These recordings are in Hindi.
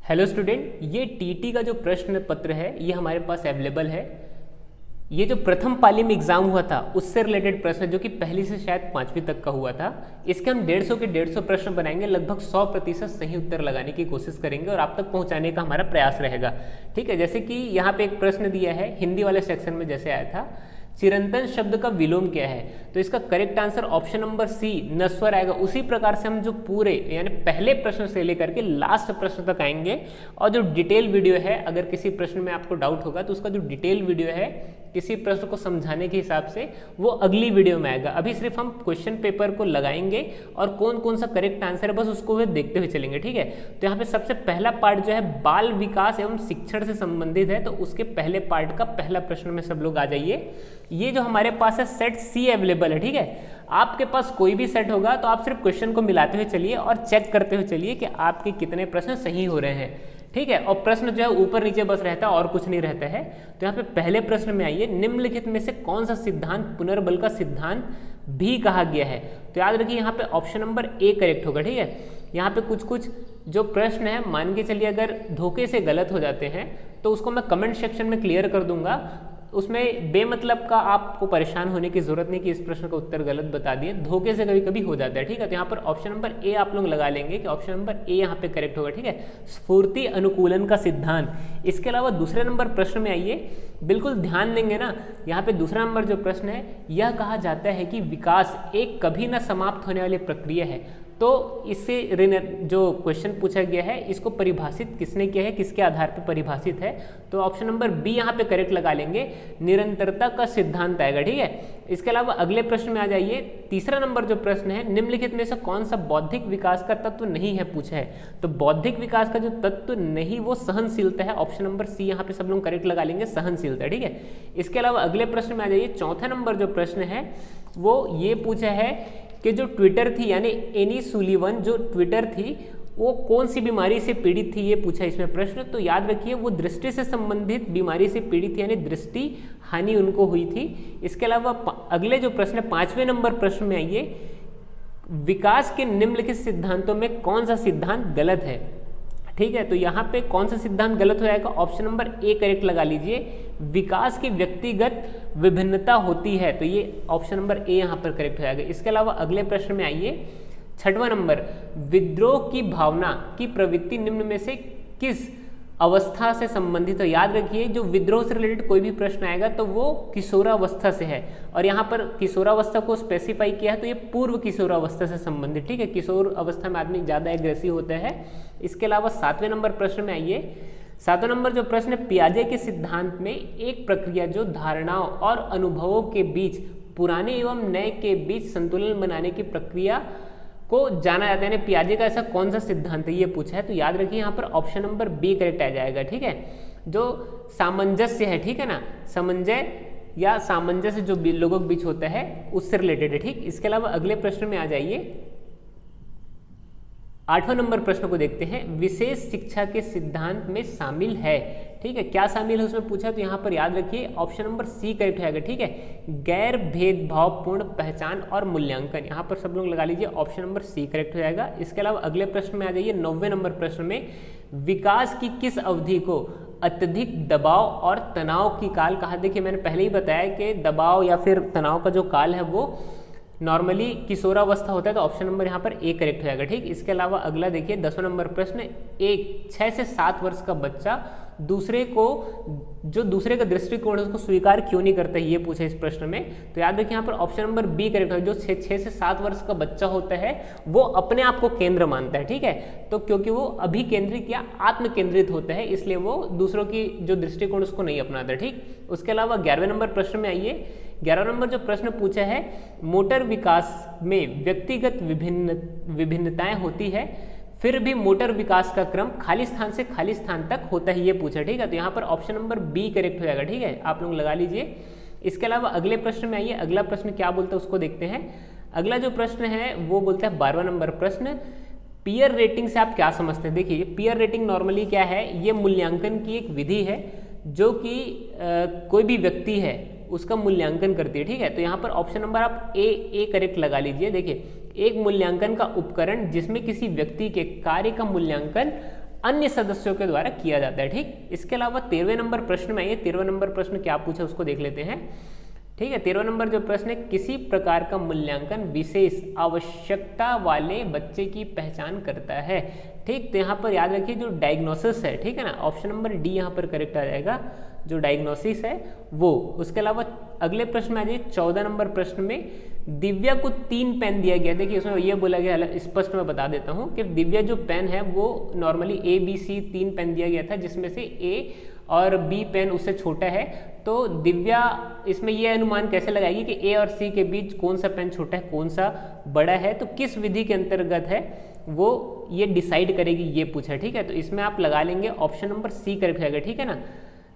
हेलो स्टूडेंट, ये टीटी का जो प्रश्न पत्र है ये हमारे पास अवेलेबल है। ये जो प्रथम पाली में एग्जाम हुआ था उससे रिलेटेड प्रश्न जो कि पहली से शायद 5वीं तक का हुआ था, इसके हम 150 के 150 प्रश्न बनाएंगे। लगभग 100% सही उत्तर लगाने की कोशिश करेंगे और आप तक पहुंचाने का हमारा प्रयास रहेगा। ठीक है, जैसे कि यहाँ पे एक प्रश्न दिया है हिंदी वाले सेक्शन में, जैसे आया था चिरंतन शब्द का विलोम क्या है, तो इसका correct answer option number C नस्वर आएगा। उसी प्रकार से हम जो पूरे यानी पहले प्रश्न से लेकर के लास्ट प्रश्न तक आएंगे और जो डिटेल वीडियो है, अगर किसी प्रश्न में आपको डाउट होगा तो उसका जो डिटेल वीडियो है किसी प्रश्न को समझाने के हिसाब से वो अगली वीडियो में आएगा। अभी सिर्फ हम क्वेश्चन पेपर को लगाएंगे और कौन कौन सा करेक्ट आंसर है बस उसको वे देखते हुए चलेंगे। ठीक है, तो यहाँ पे सबसे पहला पार्ट जो है बाल विकास एवं शिक्षण से संबंधित है, तो उसके पहले पार्ट का पहला प्रश्न में सब लोग आ जाइए। ये जो हमारे पास है सेट सी अवेलेबल है। ठीक है, आपके पास कोई भी सेट होगा तो आप सिर्फ क्वेश्चन को मिलाते हुए चलिए और चेक करते हुए चलिए कि आपके कितने प्रश्न सही हो रहे हैं। ठीक है, और प्रश्न जो है ऊपर नीचे बस रहता है और कुछ नहीं रहता है। तो यहाँ पे पहले प्रश्न में आइए, निम्नलिखित में से कौन सा सिद्धांत पुनर्बल का सिद्धांत भी कहा गया है, तो याद रखिए यहाँ पे ऑप्शन नंबर ए करेक्ट होगा। ठीक है, यहाँ पे कुछ कुछ जो प्रश्न है मान के चलिए अगर धोखे से गलत हो जाते हैं तो उसको मैं कमेंट सेक्शन में क्लियर कर दूंगा। उसमें बेमतलब का आपको परेशान होने की जरूरत नहीं कि इस प्रश्न का उत्तर गलत बता दिए, धोखे से कभी कभी हो जाता है। ठीक है, तो यहाँ पर ऑप्शन नंबर ए आप लोग लगा लेंगे कि ऑप्शन नंबर ए यहाँ पे करेक्ट होगा। ठीक है, स्फूर्ति अनुकूलन का सिद्धांत। इसके अलावा दूसरे नंबर प्रश्न में आइए, बिल्कुल ध्यान देंगे ना, यहाँ पे दूसरा नंबर जो प्रश्न है, यह कहा जाता है कि विकास एक कभी न समाप्त होने वाली प्रक्रिया है। तो इससे जो क्वेश्चन पूछा गया है इसको परिभाषित किसने किया है, किसके आधार पर परिभाषित है, तो ऑप्शन नंबर बी यहाँ पे करेक्ट लगा लेंगे, निरंतरता का सिद्धांत आएगा। ठीक है, इसके अलावा अगले प्रश्न में आ जाइए, तीसरा नंबर जो प्रश्न है, निम्नलिखित में से कौन सा बौद्धिक विकास का तत्व नहीं है पूछा है, तो बौद्धिक विकास का जो तत्व नहीं वो सहनशीलता है। ऑप्शन नंबर सी यहाँ पे सब लोग करेक्ट लगा लेंगे, सहनशीलता। ठीक है, इसके अलावा अगले प्रश्न में आ जाइए, चौथा नंबर जो प्रश्न है वो ये पूछा है कि जो ट्विटर थी यानी एनी सुलिवन जो ट्विटर थी वो कौन सी बीमारी से पीड़ित थी, ये पूछा इसमें प्रश्न। तो याद रखिए वो दृष्टि से संबंधित बीमारी से पीड़ित थी यानी दृष्टि हानि उनको हुई थी। इसके अलावा अगले जो प्रश्न है 5वें नंबर प्रश्न में आइए, विकास के निम्नलिखित सिद्धांतों में कौन सा सिद्धांत गलत है। ठीक है, तो यहाँ पे कौन सा सिद्धांत गलत हो जाएगा, ऑप्शन नंबर ए करेक्ट लगा लीजिए, विकास की व्यक्तिगत विभिन्नता होती है, तो ये ऑप्शन नंबर ए यहाँ पर करेक्ट हो जाएगा। इसके अलावा अगले प्रश्न में आइए, 6वां नंबर, विद्रोह की भावना की प्रवृत्ति निम्न में से किस अवस्था से संबंधित हो। याद रखिए जो विद्रोह से रिलेटेड कोई भी प्रश्न आएगा तो वो किशोरावस्था से है, और यहाँ पर किशोरावस्था को स्पेसिफाई किया है तो ये पूर्व किशोरावस्था से संबंधित। ठीक है, किशोर अवस्था में आदमी ज़्यादा एग्रेसिव होता है। इसके अलावा 7वें नंबर प्रश्न में आइए, 7वां नंबर जो प्रश्न है, पियाजे के सिद्धांत में एक प्रक्रिया जो धारणाओं और अनुभवों के बीच, पुराने एवं नए के बीच संतुलन बनाने की प्रक्रिया को जाना जाता है, यानी पियाजे का ऐसा कौन सा सिद्धांत है ये पूछा है। तो याद रखिए यहाँ पर ऑप्शन नंबर बी करेक्ट आ जाएगा। ठीक है, जो सामंजस्य है, ठीक है ना, समन्वय या सामंजस्य जो लोगों के बीच होता है उससे रिलेटेड है। ठीक, इसके अलावा अगले प्रश्न में आ जाइए, 8वां नंबर प्रश्न को देखते हैं, विशेष शिक्षा के सिद्धांत में शामिल है। ठीक है, क्या शामिल है उसमें पूछा, तो यहाँ पर याद रखिए ऑप्शन नंबर सी करेक्ट आएगा। ठीक है, गैर भेदभावपूर्ण पहचान और मूल्यांकन, यहाँ पर सब लोग लगा लीजिए ऑप्शन नंबर सी करेक्ट हो जाएगा। इसके अलावा अगले प्रश्न में आ जाइए, 9वें नंबर प्रश्न में, विकास की किस अवधि को अत्यधिक दबाव और तनाव की काल कहा। देखिए मैंने पहले ही बताया कि दबाव या फिर तनाव का जो काल है वो नॉर्मली किशोरावस्था होता है, तो ऑप्शन नंबर यहाँ पर ए करेक्ट हो जाएगा। ठीक, इसके अलावा अगला देखिए 10वां नंबर प्रश्न, 6 से 7 वर्ष का बच्चा दूसरे का दृष्टिकोण है उसको स्वीकार क्यों नहीं करता है, ये पूछा इस प्रश्न में। तो याद रखिए यहाँ पर ऑप्शन नंबर बी करेक्ट है, जो 6 से 7 वर्ष का बच्चा होता है वो अपने आप को केंद्र मानता है। ठीक है, तो क्योंकि वो अभिकेंद्रित या आत्म केंद्रित होता है इसलिए वो दूसरों की जो दृष्टिकोण उसको नहीं अपनाता। ठीक, उसके अलावा 11वें नंबर प्रश्न में आइए, 11वां नंबर जो प्रश्न पूछा है, मोटर विकास में व्यक्तिगत विभिन्नताएं होती है फिर भी मोटर विकास का क्रम खाली स्थान से खाली स्थान तक होता है, ये पूछा। ठीक है, तो यहाँ पर ऑप्शन नंबर बी करेक्ट हो जाएगा। ठीक है, आप लोग लगा लीजिए। इसके अलावा अगले प्रश्न में आइए, अगला प्रश्न क्या बोलता है उसको देखते हैं। अगला जो प्रश्न है वो बोलता है 12वां नंबर प्रश्न, पीयर रेटिंग से आप क्या समझते हैं। देखिए पीयर रेटिंग नॉर्मली क्या है, ये मूल्यांकन की एक विधि है जो कि कोई भी व्यक्ति है उसका मूल्यांकन करती है। ठीक है, तो यहाँ पर ऑप्शन नंबर आप ए करेक्ट लगा लीजिए। देखिए एक मूल्यांकन का उपकरण जिसमें किसी व्यक्ति के कार्य का मूल्यांकन अन्य सदस्यों के द्वारा किया जाता है। ठीक, इसके अलावा 13वें नंबर प्रश्न में आइए, 13वां नंबर प्रश्न क्या पूछा उसको देख लेते हैं। ठीक है, 13वां नंबर जो प्रश्न है, किसी प्रकार का मूल्यांकन विशेष आवश्यकता वाले बच्चे की पहचान करता है। ठीक, तो यहाँ पर याद रखिए जो डायग्नोसिस है, ठीक है ना, ऑप्शन नंबर डी यहाँ पर करेक्ट आ जाएगा, जो डायग्नोसिस है वो। उसके अलावा अगले प्रश्न में आ जाइए, 14 नंबर प्रश्न में दिव्या को 3 पेन दिया गया। देखिए उसमें ये बोला गया, स्पष्ट मैं बता देता हूँ कि दिव्या जो पेन है वो नॉर्मली ABC 3 पेन दिया गया था, जिसमें से A और B पेन उससे छोटा है। तो दिव्या इसमें ये अनुमान कैसे लगाएगी कि A और C के बीच कौन सा पेन छोटा है कौन सा बड़ा है, तो किस विधि के अंतर्गत है वो ये डिसाइड करेगी, ये पूछा। ठीक है, तो इसमें आप लगा लेंगे ऑप्शन नंबर सी करेक्ट रहेगा। ठीक है ना,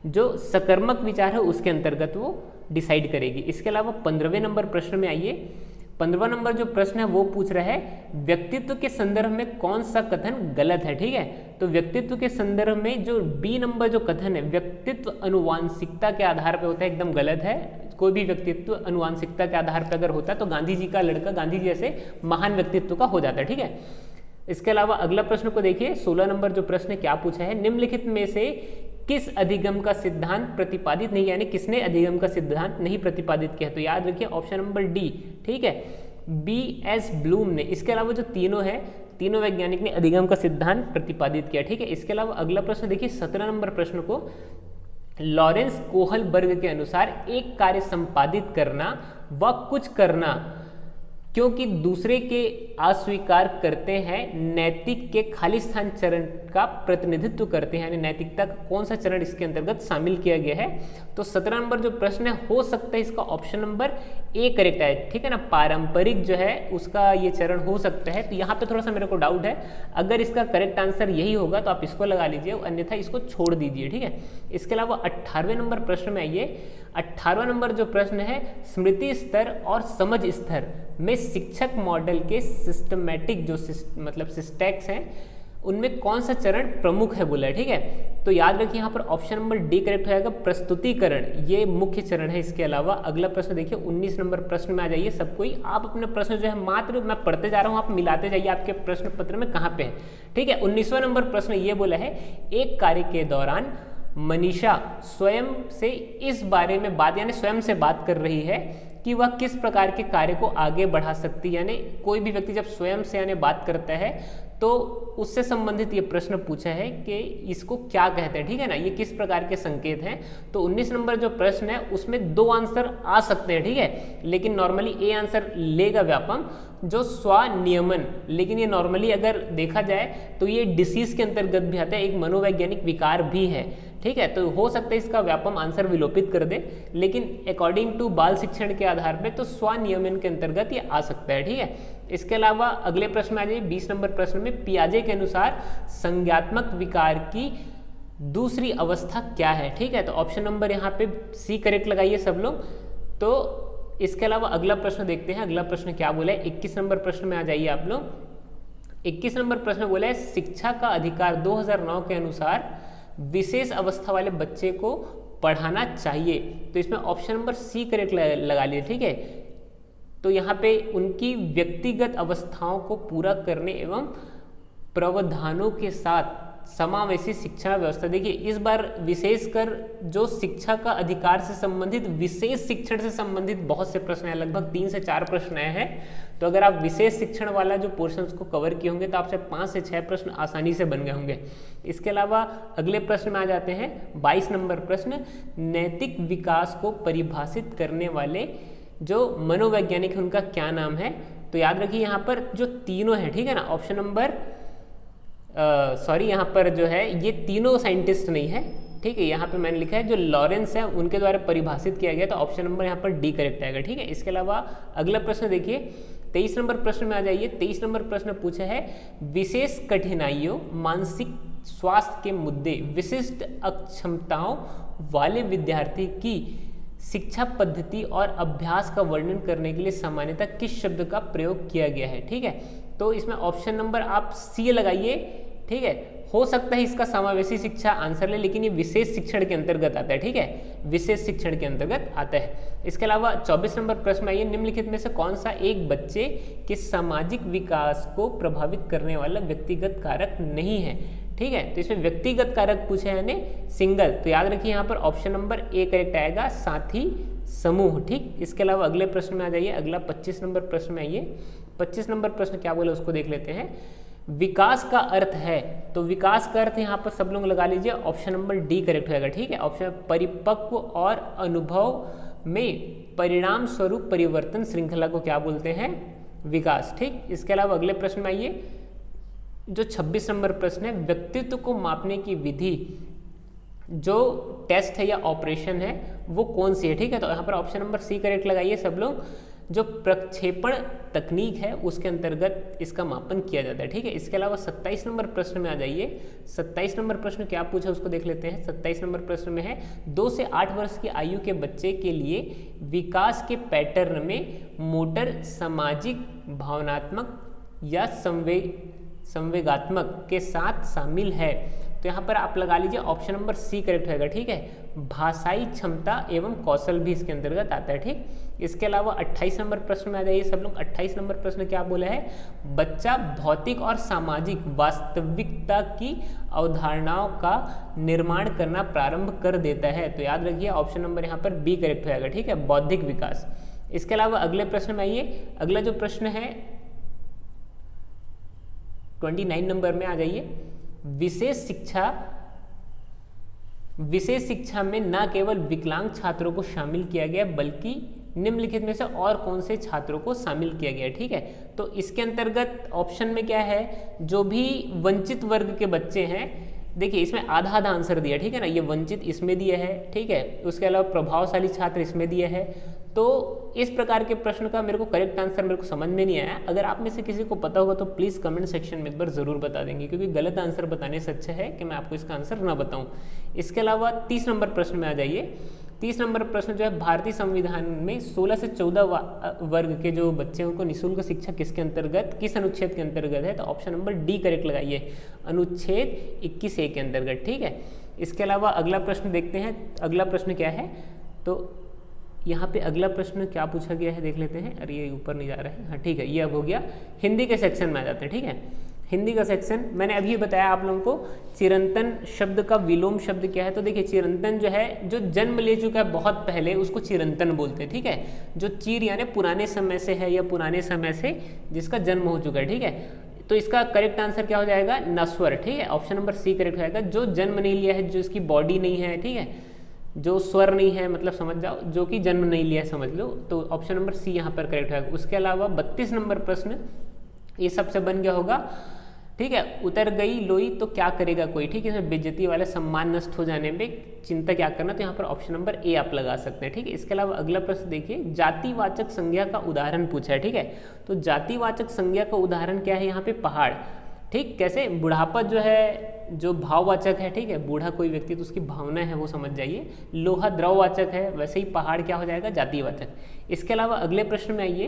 जो सकर्मक विचार है उसके अंतर्गत वो डिसाइड करेगी। इसके अलावा 15वें नंबर प्रश्न में आइए, 15वां नंबर जो प्रश्न है वो पूछ रहा है व्यक्तित्व के संदर्भ में कौन सा कथन गलत है। ठीक है, तो व्यक्तित्व के संदर्भ में जो बी नंबर जो कथन है, व्यक्तित्व अनुवांशिकता के आधार पर होता है, एकदम गलत है। कोई भी व्यक्तित्व अनुवांशिकता के आधार पर अगर होता है तो गांधी जी का लड़का गांधी जी जैसे महान व्यक्तित्व का हो जाता है। ठीक है, इसके अलावा अगला प्रश्न को देखिए, 16 नंबर जो प्रश्न क्या पूछा है, निम्नलिखित में से किस अधिगम का सिद्धांत प्रतिपादित नहीं, यानी किसने अधिगम का सिद्धांत नहीं प्रतिपादित किया। तो याद रखिए ऑप्शन नंबर डी। ठीक है, B.S. ब्लूम ने। इसके अलावा जो तीनों है, तीनों वैज्ञानिक ने अधिगम का सिद्धांत प्रतिपादित किया। ठीक है, इसके अलावा अगला प्रश्न देखिए, 17 नंबर प्रश्न को, लॉरेंस कोहलबर्ग के अनुसार एक कार्य संपादित करना व कुछ करना क्योंकि दूसरे के अस्वीकार करते हैं नैतिक के खालिस्तान चरण का प्रतिनिधित्व करते हैं, यानी नैतिकता का कौन सा चरण इसके अंतर्गत शामिल किया गया है। तो 17 नंबर जो प्रश्न है, हो सकता है इसका ऑप्शन नंबर ए करेक्ट है। ठीक है ना, पारंपरिक जो है उसका ये चरण हो सकता है। तो यहाँ पे थोड़ा सा मेरे को डाउट है, अगर इसका करेक्ट आंसर यही होगा तो आप इसको लगा लीजिए, अन्यथा इसको छोड़ दीजिए। ठीक है, इसके अलावा 18वें नंबर प्रश्न में आइए, 18वां नंबर जो प्रश्न है, स्मृति स्तर और समझ स्तर में शिक्षक मॉडल के सिस्टमैटिक जो मतलब सिस्टेक्स हैं उनमें कौन सा चरण प्रमुख है बोला है। ठीक है, तो याद रखिए यहाँ पर ऑप्शन नंबर डी करेक्ट होगा, प्रस्तुतिकरण, ये मुख्य चरण है। इसके अलावा अगला प्रश्न देखिए, 19 नंबर प्रश्न में आ जाइए सब कोई। आप अपने प्रश्न जो है मात्र मैं पढ़ते जा रहा हूँ, आप मिलाते जाइए आपके प्रश्न पत्र में कहाँ पे है। ठीक है, 19वां नंबर प्रश्न ये बोला है, एक कार्य के दौरान मनीषा स्वयं से इस बारे में बात, यानी स्वयं से बात कर रही है कि वह किस प्रकार के कार्य को आगे बढ़ा सकती है। यानी कोई भी व्यक्ति जब स्वयं से यानी बात करता है तो उससे संबंधित ये प्रश्न पूछा है कि इसको क्या कहते हैं। ठीक है ना, ये किस प्रकार के संकेत हैं। तो 19 नंबर जो प्रश्न है उसमें 2 आंसर आ सकते हैं। ठीक है, लेकिन नॉर्मली ए आंसर लेगा व्यापम, जो स्वनियमन, लेकिन ये नॉर्मली अगर देखा जाए तो ये डिसीज के अंतर्गत भी आता है, एक मनोवैज्ञानिक विकार भी है। ठीक है, तो हो सकता है इसका व्यापम आंसर विलोपित कर दे, लेकिन अकॉर्डिंग टू बाल शिक्षण के आधार पे तो स्वनियमन के अंतर्गत ये आ सकता है। ठीक है, इसके अलावा अगले प्रश्न में आ जाइए, 20 नंबर प्रश्न में, पियाजे के अनुसार संज्ञात्मक विकार की दूसरी अवस्था क्या है। ठीक है, तो ऑप्शन नंबर यहाँ पे सी करेक्ट लगाइए सब लोग। तो इसके अलावा अगला प्रश्न देखते हैं, अगला प्रश्न क्या बोला है, 21 नंबर प्रश्न में आ जाइए आप लोग। 21 नंबर प्रश्न बोला है, शिक्षा का अधिकार 2009 के अनुसार विशेष अवस्था वाले बच्चे को पढ़ाना चाहिए। तो इसमें ऑप्शन नंबर सी करेक्ट लगा लिए। ठीक है, तो यहाँ पे उनकी व्यक्तिगत अवस्थाओं को पूरा करने एवं प्रावधानों के साथ समावेशी शिक्षा व्यवस्था। देखिए इस बार विशेषकर जो शिक्षा का अधिकार से संबंधित, विशेष शिक्षण से संबंधित बहुत से प्रश्न हैं, लगभग 3 से 4 प्रश्न आए हैं। तो अगर आप विशेष शिक्षण वाला जो पोर्शंस को कवर किए होंगे तो आपसे 5 से 6 प्रश्न आसानी से बन गए होंगे। इसके अलावा अगले प्रश्न में आ जाते हैं, 22 नंबर प्रश्न, नैतिक विकास को परिभाषित करने वाले जो मनोवैज्ञानिक है उनका क्या नाम है। तो याद रखिए यहाँ पर जो तीनों है, ठीक है ना, ऑप्शन नंबर यहाँ पर जो है ये तीनों साइंटिस्ट नहीं है। ठीक है, यहाँ पे मैंने लिखा है जो लॉरेंस है उनके द्वारा परिभाषित किया गया, तो ऑप्शन नंबर यहाँ पर डी करेक्ट आएगा। ठीक है, इसके अलावा अगला प्रश्न देखिए, 23 नंबर प्रश्न में आ जाइए। 23 नंबर प्रश्न पूछा है, विशेष कठिनाइयों, मानसिक स्वास्थ्य के मुद्दे, विशिष्ट अक्षमताओं वाले विद्यार्थी की शिक्षा पद्धति और अभ्यास का वर्णन करने के लिए सामान्यतः किस शब्द का प्रयोग किया गया है। ठीक है, तो इसमें ऑप्शन नंबर आप सी लगाइए। ठीक है, हो सकता है इसका समावेशी शिक्षा आंसर ले, लेकिन ये विशेष शिक्षण के अंतर्गत आता है। ठीक है, विशेष शिक्षण के अंतर्गत आता है। इसके अलावा 24 नंबर प्रश्न में, ये निम्नलिखित में से कौन सा एक बच्चे के सामाजिक विकास को प्रभावित करने वाला व्यक्तिगत कारक नहीं है। ठीक है। तो इसमें व्यक्तिगत कारक पूछे यानी सिंगल, तो याद रखिए यहाँ पर ऑप्शन नंबर ए करेक्ट आएगा, साथी समूह। ठीक, इसके अलावा अगले प्रश्न में आ जाइए, अगला 25 नंबर प्रश्न में आइए। 25 नंबर प्रश्न क्या बोले उसको देख लेते हैं। विकास का अर्थ है, तो विकास का अर्थ यहाँ पर सब लोग लगा लीजिए, ऑप्शन नंबर डी करेक्ट होगा। ठीक है, ऑप्शन परिपक्व और अनुभव में परिणाम स्वरूप परिवर्तन श्रृंखला को क्या बोलते हैं, विकास। ठीक, इसके अलावा अगले प्रश्न में आइए, जो 26 नंबर प्रश्न है, व्यक्तित्व को मापने की विधि जो टेस्ट है या ऑपरेशन है वो कौन सी है। ठीक है, तो यहाँ पर ऑप्शन नंबर सी करेक्ट लगाइए सब लोग। जो प्रक्षेपण तकनीक है उसके अंतर्गत इसका मापन किया जाता है। ठीक है, इसके अलावा 27 नंबर प्रश्न में आ जाइए। 27 नंबर प्रश्न क्या पूछा उसको देख लेते हैं। 27 नंबर प्रश्न में है 2 से 8 वर्ष की आयु के बच्चे के लिए विकास के पैटर्न में मोटर, सामाजिक, भावनात्मक या संवेगात्मक के साथ शामिल है। तो यहाँ पर आप लगा लीजिए ऑप्शन नंबर सी करेक्ट होगा। ठीक है, भाषाई क्षमता एवं कौशल भी इसके अंतर्गत आता है। ठीक, इसके अलावा 28 नंबर प्रश्न में आ जाइए सब लोग। 28 नंबर प्रश्न क्या बोला है, बच्चा भौतिक और सामाजिक वास्तविकता की अवधारणाओं का निर्माण करना प्रारंभ कर देता है। तो याद रखिए ऑप्शन नंबर यहाँ पर बी करेक्ट होगा। ठीक है, बौद्धिक विकास। इसके अलावा अगले प्रश्न में आइए, अगला जो प्रश्न है 29 नंबर में आ जाइए। विशेष शिक्षा में न केवल विकलांग छात्रों को शामिल किया गया बल्कि निम्नलिखित में से और कौन से छात्रों को शामिल किया गया। ठीक है, तो इसके अंतर्गत ऑप्शन में क्या है, जो भी वंचित वर्ग के बच्चे हैं, देखिए इसमें आधा आधा आंसर दिया। ठीक है ना, ये वंचित इसमें दिया है। ठीक है, उसके अलावा प्रभावशाली छात्र इसमें दिया है। तो इस प्रकार के प्रश्न का मेरे को करेक्ट आंसर मेरे को समझ में नहीं आया। अगर आप में से किसी को पता होगा तो प्लीज़ कमेंट सेक्शन में एक बार ज़रूर बता देंगे, क्योंकि गलत आंसर बताने से अच्छा है कि मैं आपको इसका आंसर ना बताऊं। इसके अलावा 30 नंबर प्रश्न में आ जाइए। 30 नंबर प्रश्न जो है, भारतीय संविधान में 16 से 14 वर्ग के जो बच्चे हैं उनको निःशुल्क शिक्षा किसके अंतर्गत, किस अनुच्छेद के अंतर्गत है, तो ऑप्शन नंबर डी करेक्ट लगाइए, अनुच्छेद 21A के अंतर्गत। ठीक है, इसके अलावा अगला प्रश्न देखते हैं। अगला प्रश्न क्या है, तो यहाँ पे अगला प्रश्न क्या पूछा गया है देख लेते हैं। अरे ये ऊपर नहीं जा रहा है, हाँ ठीक है, ये अब हो गया। हिंदी के सेक्शन में आ जाते हैं। ठीक है, हिंदी का सेक्शन मैंने अभी बताया आप लोगों को, चिरंतन शब्द का विलोम शब्द क्या है। तो देखिए चिरंतन जो है, जो जन्म ले चुका है बहुत पहले, उसको चिरंतन बोलते हैं। ठीक है, जो चीर यानी पुराने समय से है या पुराने समय से जिसका जन्म हो चुका है। ठीक है, तो इसका करेक्ट आंसर क्या हो जाएगा, नस्वर। ठीक है, ऑप्शन नंबर सी करेक्ट हो जाएगा। जो जन्म नहीं लिया है, जो इसकी बॉडी नहीं है, ठीक है, जो स्वर नहीं है, मतलब समझ जाओ, जो कि जन्म नहीं लिया है समझ लो, तो ऑप्शन नंबर सी यहाँ पर करेक्ट होगा। उसके अलावा 32 नंबर प्रश्न ये सबसे बन गया होगा। ठीक है, उतर गई लोई तो क्या करेगा कोई। ठीक है, इसमें बेइज्जती वाला सम्मान नष्ट हो जाने में चिंता क्या करना, तो यहाँ पर ऑप्शन नंबर ए आप लगा सकते हैं। ठीक है, इसके अलावा अगला प्रश्न देखिए, जातिवाचक संज्ञा का उदाहरण पूछा है। ठीक है, तो जातिवाचक संज्ञा का उदाहरण क्या है, यहाँ पे पहाड़। ठीक, कैसे, बुढ़ापा जो है जो भाववाचक है। ठीक है, बूढ़ा कोई व्यक्ति तो उसकी भावना है वो समझ जाइए। लोहा द्रववाचक है, वैसे ही पहाड़ क्या हो जाएगा, जातिवाचक। इसके अलावा अगले प्रश्न में आइए,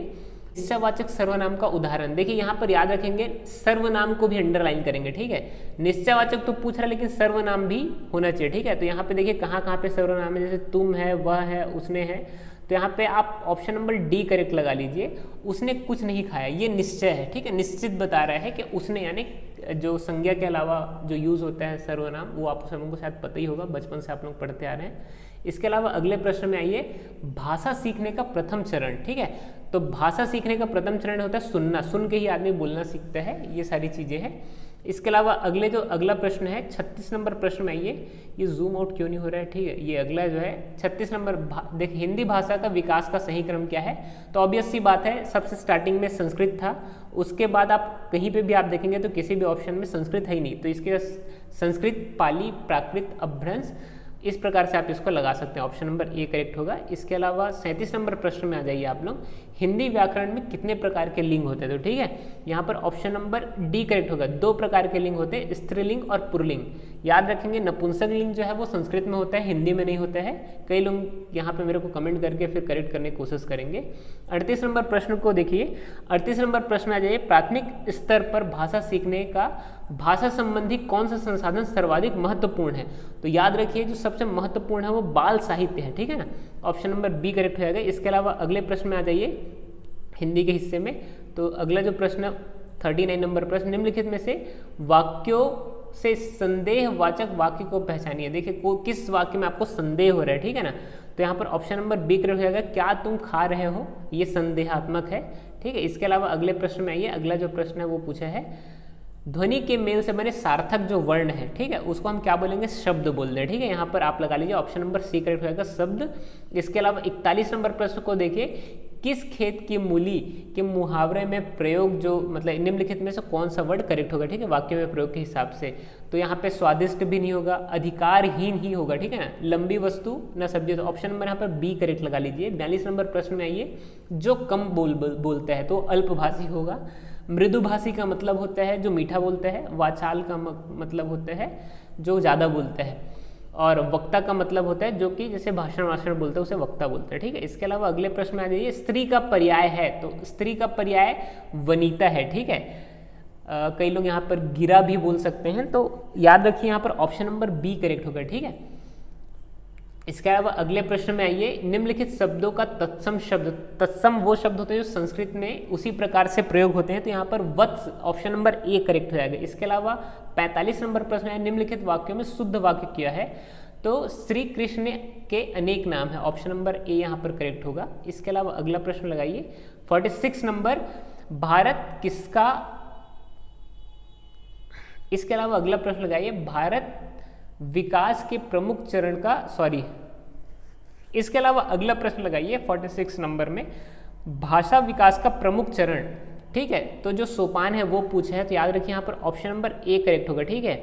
निश्चयवाचक सर्वनाम का उदाहरण। देखिए यहाँ पर याद रखेंगे, सर्वनाम को भी अंडरलाइन करेंगे। ठीक है, निश्चयवाचक तो पूछ रहा है लेकिन सर्वनाम भी होना चाहिए। ठीक है, तो यहाँ पे देखिए कहाँ कहाँ पे सर्वनाम है, जैसे तुम है, वह है, उसने है, तो यहाँ पे आप ऑप्शन नंबर डी करेक्ट लगा लीजिए। उसने कुछ नहीं खाया, ये निश्चय है। ठीक है, निश्चित बता रहा है कि उसने, यानी जो संज्ञा के अलावा जो यूज होता है सर्वनाम, वो आप सब लोगों को शायद पता ही होगा, बचपन से आप लोग पढ़ते आ रहे हैं। इसके अलावा अगले प्रश्न में आइए, भाषा सीखने का प्रथम चरण। ठीक है, तो भाषा सीखने का प्रथम चरण होता है सुनना, सुन के ही आदमी बोलना सीखता है, ये सारी चीजें हैं। इसके अलावा अगला प्रश्न है 36 नंबर प्रश्न में आइए, ये जूम आउट क्यों नहीं हो रहा है। ठीक है, ये अगला जो है 36 नंबर, देखिए हिंदी भाषा का विकास का सही क्रम क्या है, तो ऑब्वियस सी बात है, सबसे स्टार्टिंग में संस्कृत था, उसके बाद आप कहीं पे भी आप देखेंगे तो किसी भी ऑप्शन में संस्कृत है ही नहीं, तो इसके संस्कृत, पाली, प्राकृत, अपभ्रंश, इस प्रकार से आप इसको लगा सकते हैं। ऑप्शन नंबर ए करेक्ट होगा। इसके अलावा 37 नंबर प्रश्न में आ जाइए आप लोग, हिंदी व्याकरण में कितने प्रकार के लिंग होते हैं, तो ठीक है, यहाँ पर ऑप्शन नंबर डी करेक्ट होगा। 2 प्रकार के लिंग होते हैं, स्त्रीलिंग और पुल्लिंग। याद रखेंगे, नपुंसक लिंग जो है वो संस्कृत में होता है, हिंदी में नहीं होता है। कई लोग यहाँ पे मेरे को कमेंट करके फिर करेक्ट करने की कोशिश करेंगे। 38 नंबर प्रश्न को देखिए, 38 नंबर प्रश्न आ जाइए, प्राथमिक स्तर पर भाषा सीखने का भाषा संबंधी कौन सा संसाधन सर्वाधिक महत्वपूर्ण है, तो याद रखिए जो सबसे महत्वपूर्ण है वो बाल साहित्य है। ठीक है ना, ऑप्शन नंबर बी करेक्ट हो जाएगा। इसके अलावा अगले प्रश्न में आ जाइए हिंदी के हिस्से में, तो अगला जो प्रश्न 39 नंबर प्रश्न, निम्नलिखित में से वाक्यों से संदेहवाचक वाक्य को पहचानिए। देखिए किस वाक्य में आपको संदेह हो रहा है, ठीक है ना, तो यहाँ पर ऑप्शन नंबर बी करेक्ट हो जाएगा, क्या तुम खा रहे हो, ये संदेहात्मक है, ठीक है। इसके अलावा अगले प्रश्न में आइए, अगला जो प्रश्न है वो पूछा है ध्वनि के मेल से बने सार्थक जो वर्ण है, ठीक है, उसको हम क्या बोलेंगे, शब्द बोल दें, ठीक है। यहाँ पर आप लगा लीजिए ऑप्शन नंबर सी करेक्ट हो जाएगा, शब्द। इसके अलावा 41 नंबर प्रश्न को देखिए, किस खेत की मूली के मुहावरे में प्रयोग जो मतलब निम्नलिखित में से कौन सा वर्ड करेक्ट होगा, ठीक है, वाक्य में प्रयोग के हिसाब से। तो यहाँ पे स्वादिष्ट भी नहीं होगा, अधिकारहीन ही होगा, ठीक है ना, लंबी वस्तु न सब्जी, तो ऑप्शन नंबर यहाँ पर बी करेक्ट लगा लीजिए। 42 नंबर प्रश्न में आइए, जो कम बोलता है तो अल्पभाषी होगा। मृदुभाषी का मतलब होता है जो मीठा बोलता है, वाचाल का मतलब होता है जो ज़्यादा बोलता है, और वक्ता का मतलब होता है जो कि जैसे भाषण बोलते हैं उसे वक्ता बोलते हैं, ठीक है। इसके अलावा अगले प्रश्न में आ जाइए, स्त्री का पर्याय है, तो स्त्री का पर्याय वनिता है, ठीक है। कई लोग यहाँ पर गिरा भी बोल सकते हैं, तो याद रखिए यहाँ पर ऑप्शन नंबर बी करेक्ट होगा, ठीक है। इसके अलावा अगले प्रश्न में आइए, निम्नलिखित शब्दों का तत्सम शब्द, तत्सम वो शब्द होते हैं जो संस्कृत में उसी प्रकार से प्रयोग होते हैं, तो यहाँ पर वत्स ऑप्शन नंबर ए करेक्ट हो जाएगा। इसके अलावा 45 नंबर प्रश्न है, निम्नलिखित वाक्यों में शुद्ध वाक्य क्या है, तो श्री कृष्ण के अनेक नाम है, ऑप्शन नंबर ए यहाँ पर करेक्ट होगा। इसके अलावा अगला प्रश्न लगाइए 46 नंबर, भारत किसका, इसके अलावा अगला प्रश्न लगाइए, भारत विकास के प्रमुख चरण का इसके अलावा अगला प्रश्न लगाइए 46 नंबर में, भाषा विकास का प्रमुख चरण, ठीक है, तो जो सोपान है वो पूछा है, तो याद रखिए यहाँ पर ऑप्शन नंबर ए करेक्ट होगा, ठीक है।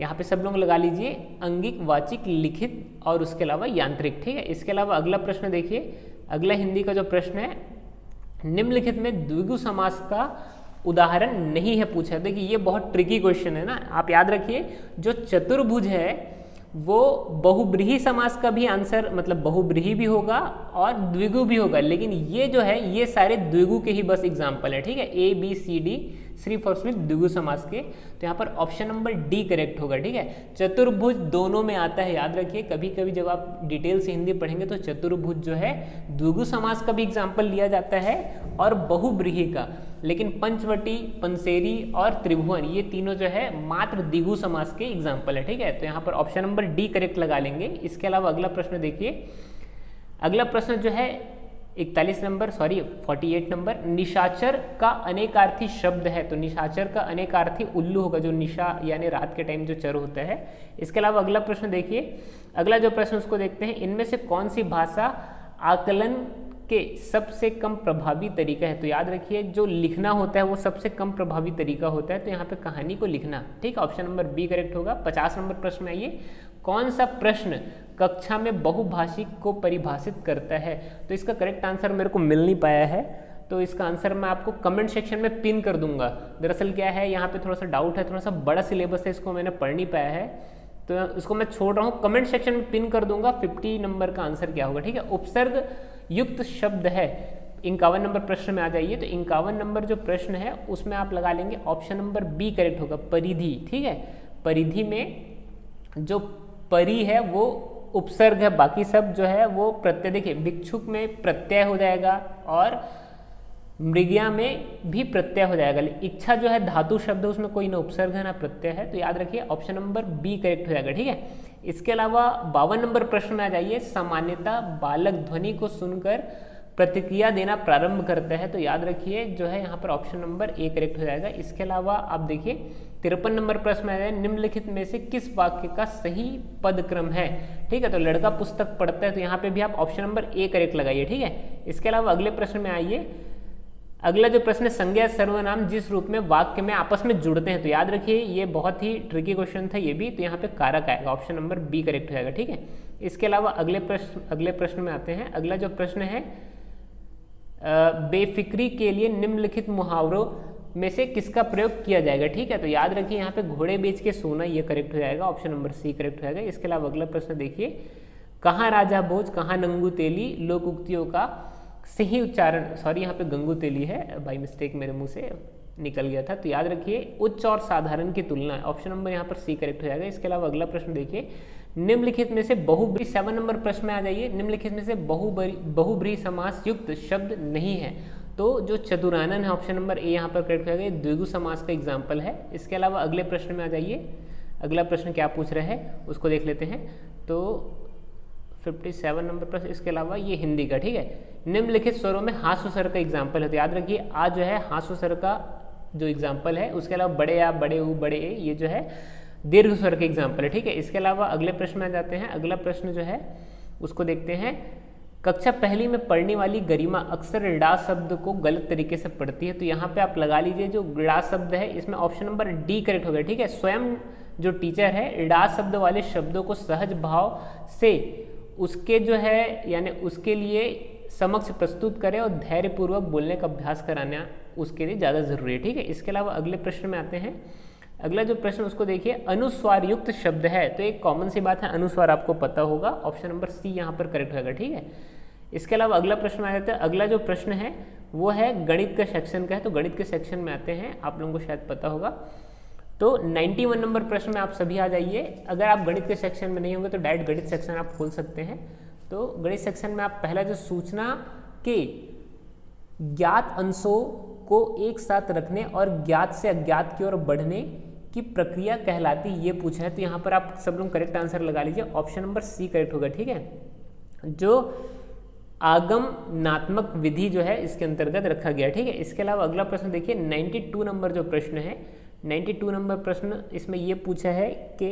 यहाँ पे सब लोग लगा लीजिए अंगिक, वाचिक, लिखित और उसके अलावा यांत्रिक, ठीक है। इसके अलावा अगला प्रश्न देखिए, अगला हिंदी का जो प्रश्न है, निम्नलिखित में द्विगु समास का उदाहरण नहीं है पूछा है। देखिए ये बहुत ट्रिकी क्वेश्चन है ना, आप याद रखिए जो चतुर्भुज है वो बहुब्रीहि समास का भी आंसर मतलब बहुब्रीहि भी होगा और द्विगु भी होगा, लेकिन ये जो है ये सारे द्विगु के ही बस एग्जाम्पल है, ठीक है, ए बी सी डी सिर्फ और सिर्फ द्विगु समास के, तो यहाँ पर ऑप्शन नंबर डी करेक्ट होगा, ठीक है। चतुर्भुज दोनों में आता है, याद रखिए, कभी कभी जब आप डिटेल से हिंदी पढ़ेंगे तो चतुर्भुज जो है द्विगु समास का भी एग्जाम्पल लिया जाता है और बहुब्रीहि का, लेकिन पंचवटी, पंसेरी और त्रिभुवन ये तीनों जो है मात्र द्विगु समास के एग्जाम्पल है, ठीक है। तो यहाँ पर ऑप्शन नंबर डी करेक्ट लगा लेंगे। इसके अलावा अगला प्रश्न देखिए, अगला प्रश्न जो है 48 नंबर, निशाचर का अनेकार्थी शब्द है, तो निशाचर का अनेकार्थी उल्लू होगा, जो निशा यानी रात के टाइम जो चर होता है। इसके अलावा अगला प्रश्न देखिए, अगला जो प्रश्न उसको देखते हैं, इनमें से कौन सी भाषा आकलन के सबसे कम प्रभावी तरीका है, तो याद रखिए जो लिखना होता है वो सबसे कम प्रभावी तरीका होता है, तो यहाँ पे कहानी को लिखना, ठीक है, ऑप्शन नंबर बी करेक्ट होगा। 50 नंबर प्रश्न में आइए, कौन सा प्रश्न कक्षा में बहुभाषिक को परिभाषित करता है, तो इसका करेक्ट आंसर मेरे को मिल नहीं पाया है, तो इसका आंसर मैं आपको कमेंट सेक्शन में पिन कर दूंगा। दरअसल क्या है यहाँ पे थोड़ा सा डाउट है, थोड़ा सा बड़ा सिलेबस है, इसको मैंने पढ़ नहीं पाया है, तो इसको मैं छोड़ रहा हूँ, कमेंट सेक्शन में पिन कर दूंगा 50 नंबर का आंसर क्या होगा, ठीक है। उपसर्ग युक्त शब्द है, 51 नंबर प्रश्न में आ जाइए, तो 51 नंबर जो प्रश्न है उसमें आप लगा लेंगे ऑप्शन नंबर बी करेक्ट होगा, परिधि, ठीक है। परिधि में जो परि है वो उपसर्ग है, बाकी सब जो है वो प्रत्यय, देखिए भिक्षुक में प्रत्यय हो जाएगा और मृगया में भी प्रत्यय हो जाएगा, इच्छा जो है धातु शब्द है, उसमें कोई ना उपसर्ग है ना प्रत्यय है, तो याद रखिए ऑप्शन नंबर बी करेक्ट हो जाएगा, ठीक है। इसके अलावा 52 नंबर प्रश्न में आ जाइए, सामान्यतः बालक ध्वनि को सुनकर प्रतिक्रिया देना प्रारंभ करता है, तो याद रखिए जो है यहाँ पर ऑप्शन नंबर ए करेक्ट हो जाएगा। इसके अलावा आप देखिए 53 नंबर प्रश्न में आ जाए, निम्नलिखित में से किस वाक्य का सही पदक्रम है, ठीक है, तो लड़का पुस्तक पढ़ता है, तो यहाँ पे भी आप ऑप्शन नंबर ए करेक्ट लगाइए, ठीक है। इसके अलावा अगले प्रश्न में आइए, अगला जो प्रश्न है, संज्ञा सर्वनाम जिस रूप में वाक्य में आपस में जुड़ते हैं, तो याद रखिए ये बहुत ही ट्रिकी क्वेश्चन था ये भी, तो यहाँ पे कारक आएगा, ऑप्शन नंबर बी करेक्ट हो जाएगा, ठीक है। इसके अलावा अगले प्रश्न में आते हैं, अगला जो प्रश्न है, बेफिक्री के लिए निम्नलिखित मुहावरों में से किसका प्रयोग किया जाएगा, ठीक है, तो याद रखिए यहाँ पे घोड़े बेच के सोना, ये करेक्ट हो जाएगा, ऑप्शन नंबर सी करेक्ट हो जाएगा। इसके अलावा अगला प्रश्न देखिए, कहाँ राजा भोज कहाँ नंगू तेली, लोक उक्तियों का सही उच्चारण, यहाँ पे गंगू तेली है, बाई मिस्टेक मेरे मुंह से निकल गया था, तो याद रखिए उच्च और साधारण की तुलना, ऑप्शन नंबर यहाँ पर सी करेक्ट हो जाएगा। इसके अलावा अगला प्रश्न देखिए, निम्नलिखित में से बहुब्रीहि, 7 नंबर प्रश्न में आ जाइए, निम्नलिखित में से बहुब्रीहि समास युक्त शब्द नहीं है, तो जो चतुरानन है ऑप्शन नंबर ए यहाँ पर करेक्ट हो जाएगा, द्विगु समास का एग्जाम्पल है। इसके अलावा अगले प्रश्न में आ जाइए, अगला प्रश्न क्या पूछ रहे हैं उसको देख लेते हैं। तो 57 नंबर प्रश्न, इसके अलावा ये हिंदी का, ठीक है। निम्नलिखित स्वरों में हास्व स्वर का एग्जाम्पल है, तो याद रखिए आज जो है हास्व स्वर का जो एग्जाम्पल है, उसके अलावा बड़े आ, बड़े ऊ, बड़े ए, ये जो है दीर्घ स्वर के एग्जाम्पल है, ठीक है। इसके अलावा अगले प्रश्न में आ जाते हैं। अगला प्रश्न जो है उसको देखते हैं। कक्षा पहली में पढ़ने वाली गरिमा अक्सर ड़ा शब्द को गलत तरीके से पढ़ती है, तो यहाँ पे आप लगा लीजिए जो ड़ा शब्द है इसमें ऑप्शन नंबर डी करेक्ट हो गया, ठीक है। स्वयं जो टीचर है ड़ा शब्द वाले शब्दों को सहज भाव से उसके जो है यानी उसके लिए समक्ष प्रस्तुत करें और धैर्यपूर्वक बोलने का अभ्यास कराना उसके लिए ज़्यादा जरूरी है, ठीक है। इसके अलावा अगले प्रश्न में आते हैं। अगला जो प्रश्न उसको देखिए, अनुस्वार युक्त शब्द है, तो एक कॉमन सी बात है, अनुस्वार आपको पता होगा, ऑप्शन नंबर सी यहाँ पर करेक्ट होगा, ठीक है। इसके अलावा अगला प्रश्न आ जाता है। अगला जो प्रश्न है वो है गणित का सेक्शन का है, तो गणित के सेक्शन में आते हैं, आप लोगों को शायद पता होगा। तो 91 नंबर प्रश्न में आप सभी आ जाइए। अगर आप गणित के सेक्शन में नहीं होंगे तो डायरेक्ट गणित सेक्शन आप खोल सकते हैं। तो गणित सेक्शन में आप पहला जो सूचना के ज्ञात अंशों को एक साथ रखने और ज्ञात से अज्ञात की ओर बढ़ने की प्रक्रिया कहलाती ये पूछा है, तो यहाँ पर आप सब लोग करेक्ट आंसर लगा लीजिए, ऑप्शन नंबर सी करेक्ट होगा, ठीक है। जो आगमनात्मक विधि जो है इसके अंतर्गत रखा गया, ठीक है। इसके अलावा अगला प्रश्न देखिए 92 नंबर जो प्रश्न है, 92 नंबर प्रश्न इसमें ये पूछा है कि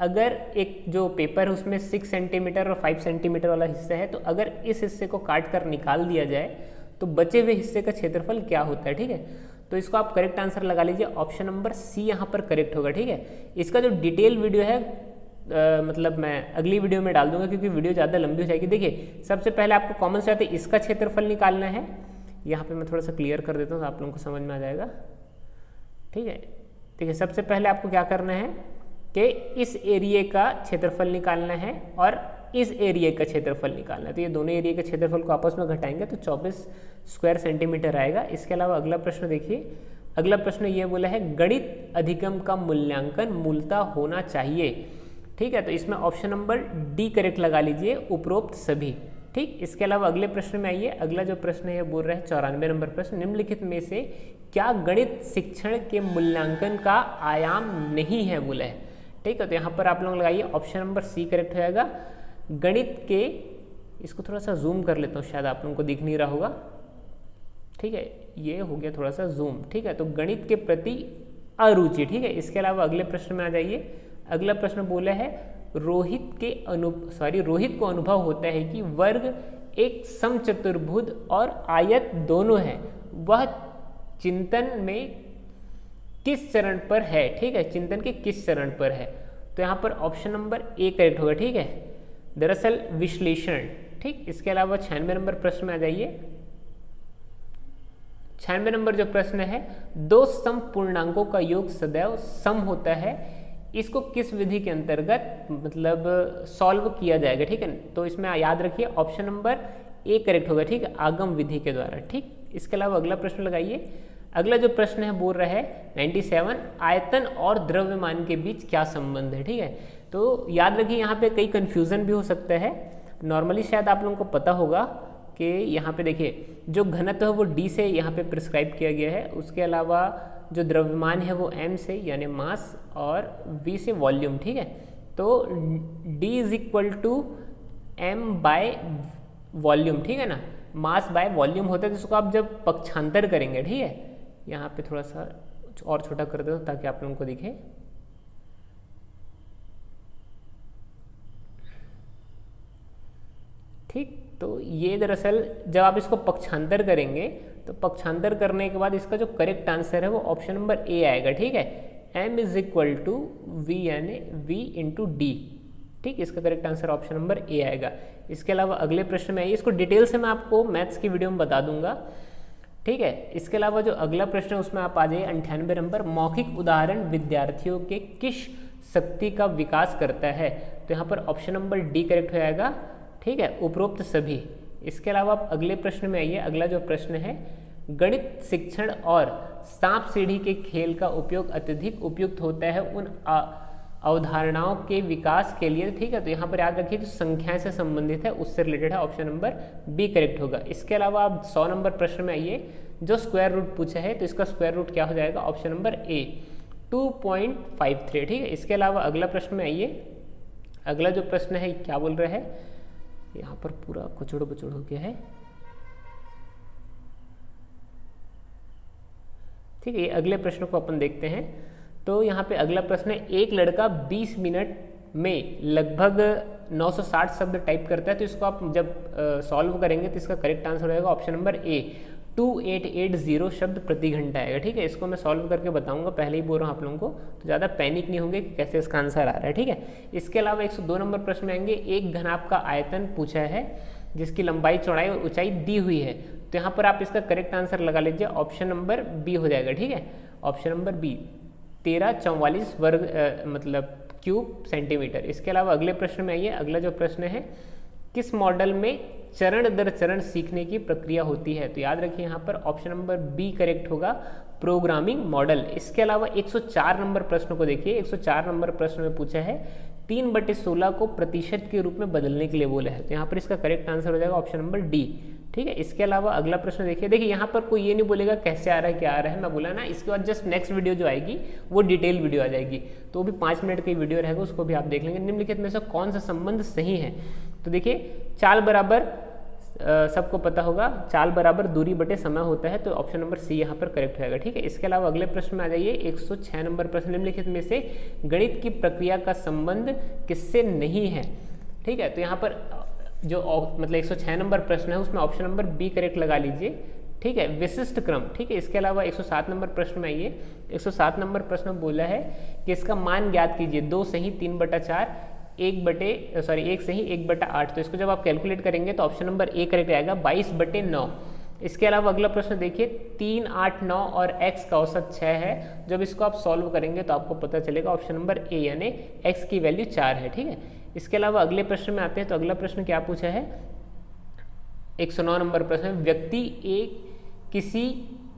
अगर एक जो पेपर है उसमें 6 सेंटीमीटर और 5 सेंटीमीटर वाला हिस्सा है, तो अगर इस हिस्से को काट कर निकाल दिया जाए तो बचे हुए हिस्से का क्षेत्रफल क्या होता है, ठीक है। तो इसको आप करेक्ट आंसर लगा लीजिए, ऑप्शन नंबर सी यहाँ पर करेक्ट होगा, ठीक है। इसका जो डिटेल वीडियो है मतलब मैं अगली वीडियो में डाल दूंगा क्योंकि वीडियो ज़्यादा लंबी हो जाएगी। देखिए सबसे पहले आपको कॉमन से आते इसका क्षेत्रफल निकालना है, यहाँ पे मैं थोड़ा सा क्लियर कर देता हूँ तो आप लोगों को समझ में आ जाएगा, ठीक है। देखिए सबसे पहले आपको क्या करना है कि इस एरिया का क्षेत्रफल निकालना है और इस एरिया का क्षेत्रफल निकालना है, तो ये दोनों एरिया के क्षेत्रफल को आपस में घटाएंगे तो 24 स्क्वायर सेंटीमीटर आएगा। इसके अलावा अगला प्रश्न देखिए, अगला प्रश्न ये बोला है गणित अधिगम का मूल्यांकन मूलतः होना चाहिए, ठीक है। तो इसमें ऑप्शन नंबर डी करेक्ट लगा लीजिए, उपरोक्त सभी, ठीक। इसके अलावा अगले प्रश्न में आइए। अगला जो प्रश्न है बोल रहा है 94 नंबर प्रश्न, निम्नलिखित में से क्या गणित शिक्षण के मूल्यांकन का आयाम नहीं है बोला है, ठीक है। तो यहाँ पर आप लोग लगाइए, ऑप्शन नंबर सी करेक्ट हो जाएगा। गणित के, इसको थोड़ा सा जूम कर लेता हूँ, शायद आप लोगों को दिख नहीं रहा होगा, ठीक है, ये हो गया थोड़ा सा जूम, ठीक है। तो गणित के प्रति अरुचि, ठीक है। इसके अलावा अगले प्रश्न में आ जाइए। अगला प्रश्न बोला है रोहित को अनुभव होता है कि वर्ग एक समचतुर्भुज और आयत दोनों है, वह चिंतन में किस चरण पर है, ठीक है, चिंतन के किस चरण पर है। तो यहाँ पर ऑप्शन नंबर ए करेक्ट होगा, ठीक है, दरअसल विश्लेषण, ठीक। इसके अलावा 96 नंबर प्रश्न में आ जाइए। 96 नंबर जो प्रश्न है, दो सम पूर्णांकों का योग सदैव सम होता है, इसको किस विधि के अंतर्गत मतलब सॉल्व किया जाएगा, ठीक है। तो इसमें याद रखिए ऑप्शन नंबर ए करेक्ट होगा, ठीक है, आगम विधि के द्वारा, ठीक। इसके अलावा अगला प्रश्न लगाइए। अगला जो प्रश्न है बोल रहा है 97 आयतन और द्रव्यमान के बीच क्या संबंध है, ठीक है। तो याद रखिए यहाँ पे कई कंफ्यूजन भी हो सकता है, नॉर्मली शायद आप लोगों को पता होगा कि यहाँ पे देखिए जो घनत्व है वो डी से यहाँ पे प्रिस्क्राइब किया गया है, उसके अलावा जो द्रव्यमान है वो एम से यानी मास और वी से वॉल्यूम, ठीक है। तो D is equal to M by volume, ठीक है ना, मास बाय वॉल्यूम होता है, जिसको आप जब पक्षांतर करेंगे, ठीक है, यहाँ पे थोड़ा सा और छोटा कर देता हूँ ताकि आप लोगों को दिखे, ठीक। तो ये दरअसल जब आप इसको पक्षांतर करेंगे तो पक्षांतर करने के बाद इसका जो करेक्ट आंसर है वो ऑप्शन नंबर ए आएगा, ठीक है, m is equal to V यानी v इंटू डी, ठीक। इसका correct answer option number A आएगा। इसके अलावा अगले प्रश्न में आइए, इसको डिटेल से मैं आपको मैथ्स की वीडियो में बता दूंगा, ठीक है। इसके अलावा जो अगला प्रश्न है उसमें आप आ जाइए 98 नंबर, मौखिक उदाहरण विद्यार्थियों के किस शक्ति का विकास करता है, तो यहाँ पर ऑप्शन नंबर डी करेक्ट हो जाएगा, ठीक है, उपरोक्त सभी। इसके अलावा आप अगले प्रश्न में आइए। अगला जो प्रश्न है, गणित शिक्षण और सांप सीढ़ी के खेल का उपयोग अत्यधिक उपयुक्त होता है अवधारणाओं के विकास के लिए, ठीक है। तो यहाँ पर याद रखिए जो संख्याएं से संबंधित है उससे रिलेटेड है, ऑप्शन नंबर बी करेक्ट होगा। इसके अलावा आप 100 नंबर प्रश्न में आइए, जो स्क्वायर रूट पूछा है तो इसका स्क्वायर रूट क्या हो जाएगा, ऑप्शन नंबर ए 2.53, ठीक है। इसके अलावा अगला प्रश्न में आइए, अगला जो प्रश्न है क्या बोल रहा है, यहाँ पर पूरा कुचड़ बुचड़ हो गया है, ठीक है। अगले प्रश्न को अपन देखते हैं। तो यहाँ पे अगला प्रश्न है, एक लड़का 20 मिनट में लगभग 960 शब्द टाइप करता है, तो इसको आप जब सॉल्व करेंगे तो इसका करेक्ट आंसर हो जाएगा ऑप्शन नंबर ए 2880 शब्द प्रति घंटा आएगा, ठीक है। इसको मैं सॉल्व करके बताऊंगा, पहले ही बोल रहा हूँ आप लोगों को, तो ज़्यादा पैनिक नहीं होंगे कि कैसे इसका आंसर आ रहा है, ठीक है। इसके अलावा 102 नंबर प्रश्न में आएंगे, एक घनाभ का आयतन पूछा है जिसकी लंबाई चौड़ाई और ऊंचाई दी हुई है, तो यहाँ पर आप इसका करेक्ट आंसर लगा लीजिए, ऑप्शन नंबर बी हो जाएगा, ठीक है। ऑप्शन नंबर बी 1344 वर्ग मतलब क्यूब सेंटीमीटर। इसके अलावा अगले प्रश्न में आइए, अगला जो प्रश्न है, किस मॉडल में चरण दर चरण सीखने की प्रक्रिया होती है, तो याद रखिए यहाँ पर ऑप्शन नंबर बी करेक्ट होगा, प्रोग्रामिंग मॉडल। इसके अलावा 104 नंबर प्रश्न को देखिए, 104 नंबर प्रश्न में पूछा है 3/16 को प्रतिशत के रूप में बदलने के लिए बोला है, तो यहाँ पर इसका करेक्ट आंसर हो जाएगा ऑप्शन नंबर डी, ठीक है। इसके अलावा अगला प्रश्न देखिए यहाँ पर कोई ये नहीं बोलेगा कैसे आ रहा है क्या आ रहा है, मैं बोला ना, इसके बाद जस्ट नेक्स्ट वीडियो जो आएगी वो डिटेल वीडियो आ जाएगी, तो वो भी 5 मिनट की वीडियो रहेगा, उसको भी आप देख लेंगे। निम्नलिखित में से कौन सा संबंध सही है, तो देखिए चाल बराबर सबको पता होगा, चाल बराबर दूरी बटे समय होता है, तो ऑप्शन नंबर सी यहाँ पर करेक्ट होगा, ठीक है। इसके अलावा अगले प्रश्न में आ जाइए, 106 नंबर प्रश्न, निम्नलिखित में से गणित की प्रक्रिया का संबंध किससे नहीं है, ठीक है। तो यहाँ पर जो मतलब 106 नंबर प्रश्न है उसमें ऑप्शन नंबर बी करेक्ट लगा लीजिए, ठीक है, विशिष्ट क्रम, ठीक है। इसके अलावा 107 नंबर प्रश्न में आइए, 107 नंबर प्रश्न बोला है कि इसका मान ज्ञात कीजिए, 2 सही 3/4 1 सही 1/8, तो इसको जब आप कैलकुलेट करेंगे तो ऑप्शन नंबर ए करेक्ट आएगा 22/9। इसके अलावा अगला प्रश्न देखिए, 3, 8, 9 और x का औसत 6 है, जब इसको आप सॉल्व करेंगे तो आपको पता चलेगा ऑप्शन नंबर ए यानी x की वैल्यू 4 है, ठीक है। इसके अलावा अगले प्रश्न में आते हैं, तो अगला प्रश्न क्या पूछा है, 109 नंबर प्रश्न, व्यक्ति एक किसी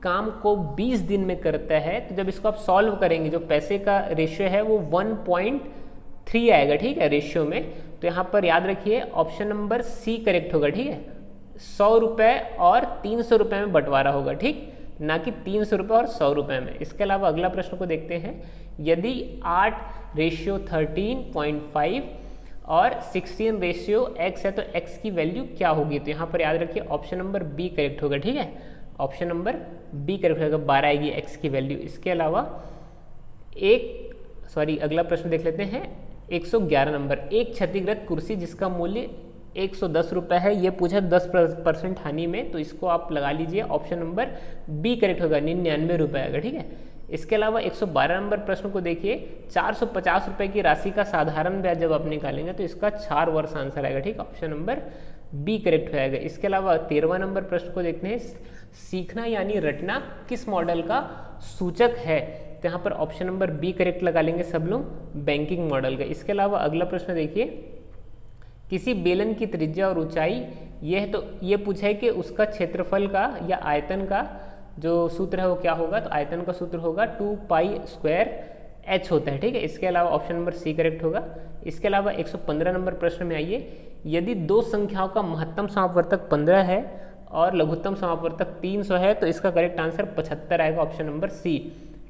काम को 20 दिन में करता है, तो जब इसको आप सॉल्व करेंगे जो पैसे का रेशियो है वो 1.3 आएगा, ठीक है, रेशियो में, तो यहाँ पर याद रखिए ऑप्शन नंबर सी करेक्ट होगा, ठीक है। 100 रुपये और 300 रुपये में बंटवारा होगा, ठीक, ना कि 300 रुपये और 100 रुपये में। इसके अलावा अगला प्रश्न को देखते हैं, यदि 8:13.5 और 16:x है तो x की वैल्यू क्या होगी, तो यहाँ पर याद रखिए ऑप्शन नंबर बी करेक्ट होगा, ठीक है, ऑप्शन नंबर बी करेक्ट होगा, 12 आएगी x की वैल्यू। इसके अलावा अगला प्रश्न देख लेते हैं, 111 नंबर, एक क्षतिग्रस्त कुर्सी जिसका मूल्य 110 रुपये है, ये पूछा 10% हानि में, तो इसको आप लगा लीजिए, ऑप्शन नंबर बी करेक्ट होगा, 99 रुपये आएगा, ठीक है। इसके अलावा 112 नंबर प्रश्न को देखिए, 450 रुपये की राशि का साधारण ब्याज जब आप निकालेंगे तो इसका 4 वर्ष आंसर आएगा, ठीक, ऑप्शन नंबर बी करेक्ट हो जाएगा। इसके अलावा 13वां नंबर प्रश्न को देखते हैं, सीखना यानी रटना किस मॉडल का सूचक है, तो यहाँ पर ऑप्शन नंबर बी करेक्ट लगा लेंगे सब लोग, बैंकिंग मॉडल का। इसके अलावा अगला प्रश्न देखिए, किसी बेलन की त्रिज्या और ऊंचाई, ये पूछा है कि उसका क्षेत्रफल का या आयतन का जो सूत्र है वो क्या होगा, तो आयतन का सूत्र होगा 2π² होता है, ठीक है। इसके अलावा ऑप्शन नंबर सी करेक्ट होगा। इसके अलावा 115 नंबर प्रश्न में आइए, यदि दो संख्याओं का महत्तम समापवर्तक 15 है और लघुत्तम समापवर्तक 300 है, तो इसका करेक्ट आंसर 75 आएगा, ऑप्शन नंबर सी,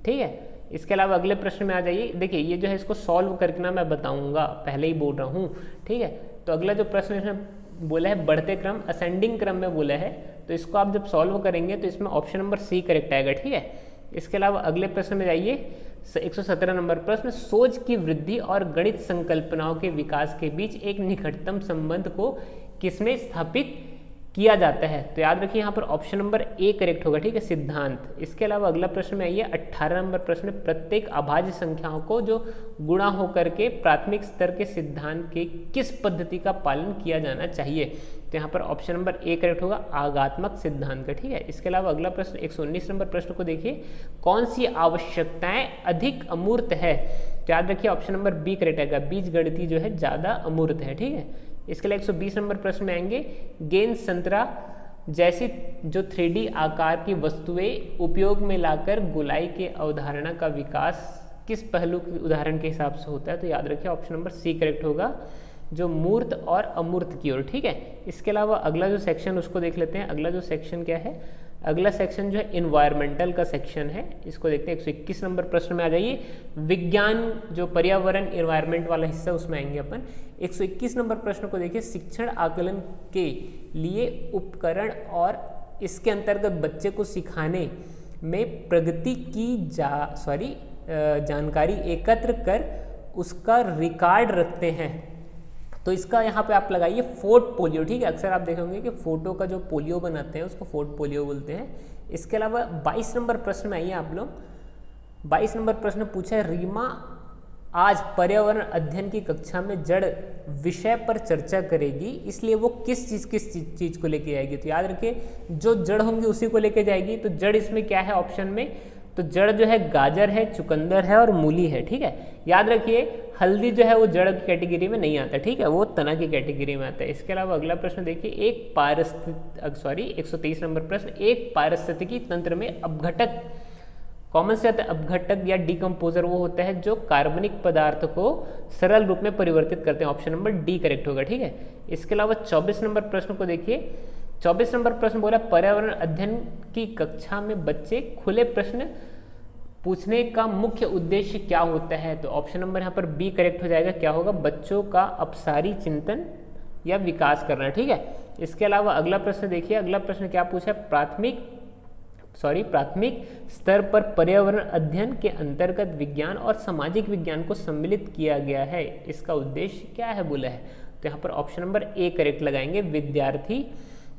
ठीक है। इसके अलावा अगले प्रश्न में आ जाइए, देखिए ये जो है इसको सॉल्व करके ना मैं बताऊंगा, पहले ही बोल रहा हूँ, ठीक है। तो अगला जो प्रश्न इसमें बोला है बढ़ते क्रम, असेंडिंग क्रम में बोला है, तो इसको आप जब सॉल्व करेंगे तो इसमें ऑप्शन नंबर सी करेक्ट आएगा, ठीक है। इसके अलावा अगले प्रश्न में जाइए, 117 नंबर प्रश्न, सोच की वृद्धि और गणित संकल्पनाओं के विकास के बीच एक निकटतम संबंध को किसमें स्थापित किया जाता है, तो याद रखिए यहाँ पर ऑप्शन नंबर ए करेक्ट होगा, ठीक है, सिद्धांत। इसके अलावा अगला प्रश्न में आइए, 18 नंबर प्रश्न, प्रत्येक अभाज्य संख्याओं को जो गुणा होकर के प्राथमिक स्तर के सिद्धांत के किस पद्धति का पालन किया जाना चाहिए, तो यहाँ पर ऑप्शन नंबर ए करेक्ट होगा, आगात्मक सिद्धांत का, ठीक है। इसके अलावा अगला प्रश्न 119 नंबर प्रश्न को देखिए, कौन सी आवश्यकताएं अधिक अमूर्त है, तो याद रखिए ऑप्शन नंबर बी करेक्ट आएगा, बीज गणित जो है ज्यादा अमूर्त है, ठीक है। इसके लिए 120 नंबर प्रश्न में आएंगे, गेंद संतरा जैसी जो 3D आकार की वस्तुएं उपयोग में लाकर गोलाई के अवधारणा का विकास किस पहलू के उदाहरण के हिसाब से होता है, तो याद रखिए ऑप्शन नंबर सी करेक्ट होगा, जो मूर्त और अमूर्त की ओर। ठीक है, इसके अलावा अगला जो सेक्शन उसको देख लेते हैं। अगला जो सेक्शन क्या है, अगला सेक्शन जो है इन्वायरमेंटल का सेक्शन है, इसको देखते हैं। 121 नंबर प्रश्न में आ जाइए, विज्ञान जो पर्यावरण इन्वायरमेंट वाला हिस्सा उसमें आएंगे अपन। 121 नंबर प्रश्न को देखिए, शिक्षण आकलन के लिए उपकरण और इसके अंतर्गत बच्चे को सिखाने में प्रगति की जानकारी एकत्र कर उसका रिकॉर्ड रखते हैं। तो इसका यहाँ पे आप लगाइए पोर्टफोलियो। ठीक है, अक्सर आप देखेंगे कि फोटो का जो पोलियो बनाते हैं उसको पोर्टफोलियो बोलते हैं। इसके अलावा 22 नंबर प्रश्न में आइए आप लोग। 22 नंबर प्रश्न पूछा है, रीमा आज पर्यावरण अध्ययन की कक्षा में जड़ विषय पर चर्चा करेगी, इसलिए वो किस चीज़ को लेके आएगी। तो याद रखिए जो जड़ होंगी उसी को लेके जाएगी। तो जड़ इसमें क्या है ऑप्शन में, तो जड़ जो है गाजर है, चुकंदर है और मूली है। ठीक है, याद रखिए हल्दी जो है वो जड़ की कैटेगरी में नहीं आता। ठीक है, वो तना की कैटेगरी में आता है। इसके अलावा अगला प्रश्न देखिए, 123 नंबर प्रश्न, एक पारिस्थितिकी तंत्र में अपघटक कॉमन से आता है। अपघटक या डिकम्पोजर वो होता है जो कार्बनिक पदार्थ को सरल रूप में परिवर्तित करते हैं। ऑप्शन नंबर डी करेक्ट होगा। ठीक है, इसके अलावा 24 नंबर प्रश्न को देखिए। 24 नंबर प्रश्न बोला, पर्यावरण अध्ययन की कक्षा में बच्चे खुले प्रश्न पूछने का मुख्य उद्देश्य क्या होता है। तो ऑप्शन नंबर यहाँ पर बी करेक्ट हो जाएगा। क्या होगा, बच्चों का अपसारी चिंतन या विकास करना। ठीक है, इसके अलावा अगला प्रश्न देखिए। अगला प्रश्न क्या पूछा है, प्राथमिक स्तर पर पर्यावरण अध्ययन के अंतर्गत विज्ञान और सामाजिक विज्ञान को सम्मिलित किया गया है, इसका उद्देश्य क्या है बोला है। तो यहाँ पर ऑप्शन नंबर ए करेक्ट लगाएंगे, विद्यार्थी